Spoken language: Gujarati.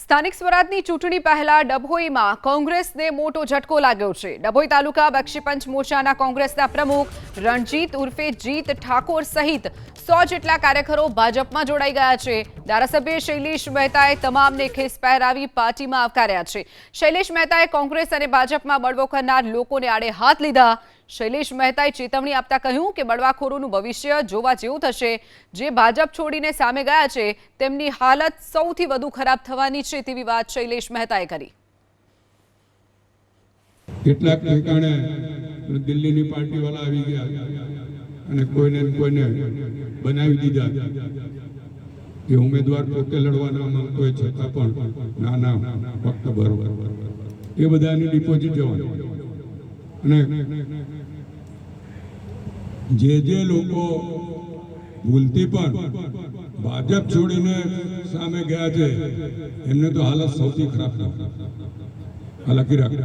સ્થાનિક સ્વરાજની ચૂંટણી પહેલા ડભોઈમાં કોંગ્રેસને મોટો ઝટકો લાગ્યો છે। ડભોઈ તાલુકા બક્ષીપંચ મોરચાના કોંગ્રેસના પ્રમુખ રણજીત ઉર્ફે જીત ઠાકોર સહિત 100 જેટલા કાર્યકરો ભાજપમાં જોડાઈ ગયા છે। ધારાસભ્ય શૈલેષ મહેતાએ તમામને ખેસ પહેરાવી પાર્ટીમાં આવકાર્યા છે। શૈલેષ મહેતાએ કોંગ્રેસ અને ભાજપમાં બળવો કરનાર લોકોને આડે હાથ લીધા। શૈલેષ મહેતાએ ચેતવણી આપતા કહ્યું કે બળવાખોરોનું ભવિષ્ય જોવા જેવું થશે। જે ભાજપ છોડીને સામે ગયા છે તેમની હાલત સૌથી વધુ ખરાબ થવાની છે તેવી વાત શૈલેષ મહેતાએ કરી। કેટલાક ઠેકાણે દિલ્હીની પાર્ટીવાળા આવી ગયા અને કોઈને બનાવી દીધા કે ઉમેદવાર પોતે લડવાના માંગતો હોય છતાં પણ ના ફક્ત બરોબર એ બધાની ડિપોઝિટ જવાની અને જે લોકો ભૂલથી પણ ભાજપ છોડીને સામે ગયા છે એમને તો હાલત સૌથી ખરાબ હાલાકી રાખે।